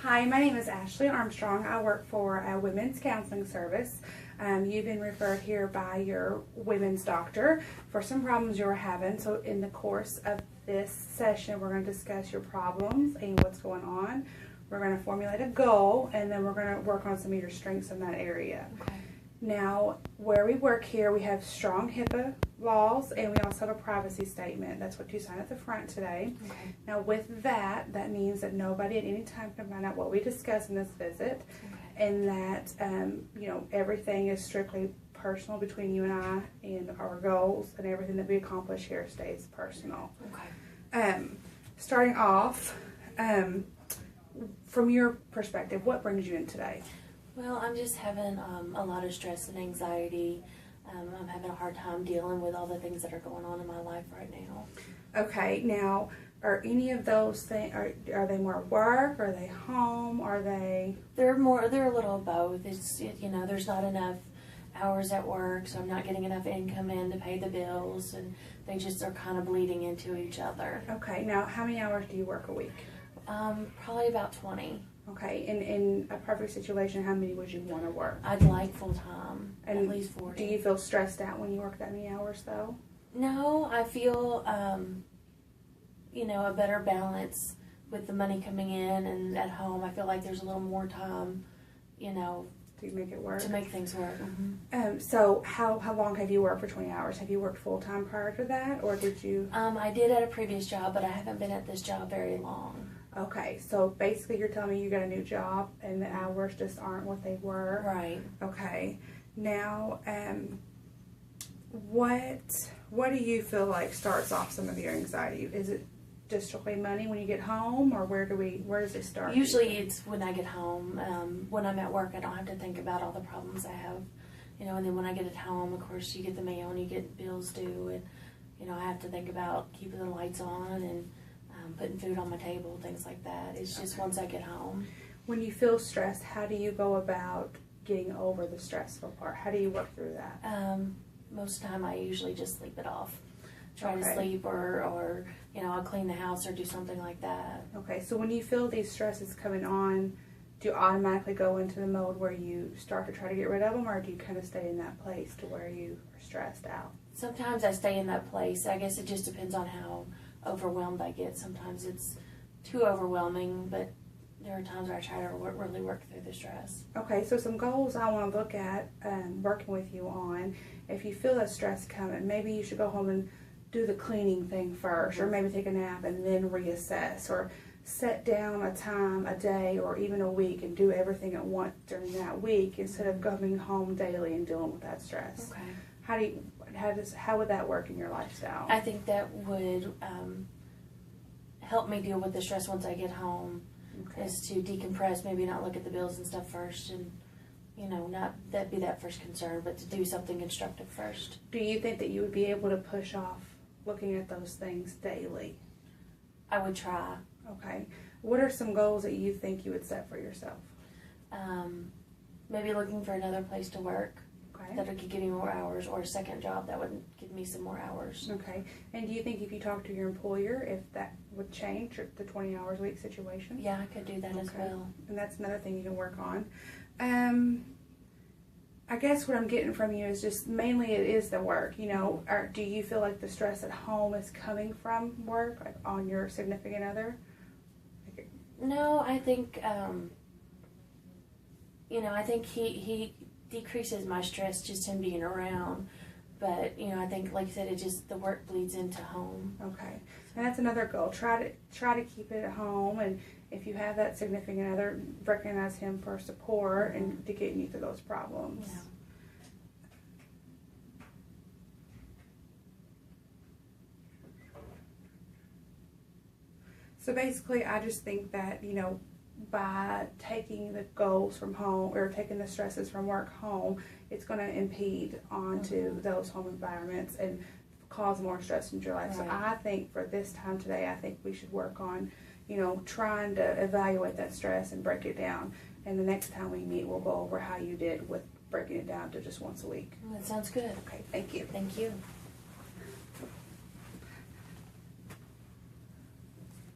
Hi, my name is Ashley Armstrong. I work for a women's counseling service. You've been referred here by your women's doctor for some problems you're having. So in the course of this session, we're going to discuss your problems and what's going on. We're going to formulate a goal, and then we're going to work on some of your strengths in that area. Okay. Now, where we work here, we have strong HIPAA laws, and we also have a privacy statement. That's what you sign at the front today. Okay. Now, with that, that means that nobody at any time can find out what we discuss in this visit, Okay. and that everything is strictly personal between you and I, and our goals and everything that we accomplish here stays personal. Okay. Starting off, from your perspective, what brings you in today? Well, I'm just having a lot of stress and anxiety. I'm having a hard time dealing with all the things that are going on in my life right now. Okay, now, are any of those things, are they more work? Are they home? Are they? They're a little of both. There's not enough hours at work, so I'm not getting enough income in to pay the bills, and they just are kind of bleeding into each other. Okay, now, how many hours do you work a week? Probably about 20. Okay, in a perfect situation, how many would you want to work? I'd like full time, And at least 40. Do you feel stressed out when you work that many hours, though? No, I feel, a better balance with the money coming in and at home. I feel like there's a little more time, To make it work? to make things work. Mm-hmm. So how long have you worked for 20 hours? Have you worked full-time prior to that, or did you? I did at a previous job, but I haven't been at this job very long. Okay, so basically you're telling me you got a new job and the hours just aren't what they were? Right. Okay. Now, what do you feel like starts off some of your anxiety? Is it just strictly money when you get home, or where does it start? Usually it's when I get home. When I'm at work, I don't have to think about all the problems I have. And then when I get at home, of course, you get the mail and you get bills due, and I have to think about keeping the lights on and putting food on my table, things like that. It's just once I get home. When you feel stressed, how do you go about getting over the stressful part? How do you work through that? Most of the time I usually just sleep it off. Try Okay. to sleep or I'll clean the house or do something like that. Okay, so when you feel these stresses coming on, do you automatically go into the mode where you start to try to get rid of them, or do you kind of stay in that place to where you are stressed out? Sometimes I stay in that place. I guess it just depends on how overwhelmed I get. Sometimes it's too overwhelming, but there are times where I try to really work through the stress. Okay, so some goals I want to look at working with you on. If you feel that stress coming, maybe you should go home and do the cleaning thing first, or maybe take a nap and then reassess, or set down a time, a day, or even a week and do everything at once during that week instead of coming home daily and dealing with that stress. Okay. How would that work in your lifestyle? I think that would help me deal with the stress once I get home. Okay. Is to decompress, maybe not look at the bills and stuff first, and not that be that first concern, but to do something constructive first. Do you think that you would be able to push off looking at those things daily? I would try. Okay. What are some goals that you think you would set for yourself? Maybe looking for another place to work Okay. that could give me more hours, or a second job that would give me some more hours. Okay. And do you think if you talk to your employer, if that would change the 20 hours a week situation? Yeah, I could do that as Okay. well. And that's another thing you can work on. I guess what I'm getting from you is just mainly it is the work. Do you feel like the stress at home is coming from work, like on your significant other? No, I think I think he decreases my stress just him being around. But I think, like you said, the work bleeds into home. Okay, and that's another goal. Try to keep it at home, and if you have that significant other, recognize him for support and to get you through those problems. Yeah. So basically, I just think that by taking the goals from home or taking the stresses from work home, it's going to impede onto those home environments and cause more stress in your life. Right. So I think for this time today, I think we should work on, trying to evaluate that stress and break it down. And the next time we meet, we'll go over how you did with breaking it down to just once a week. That sounds good. Okay, thank you. Thank you.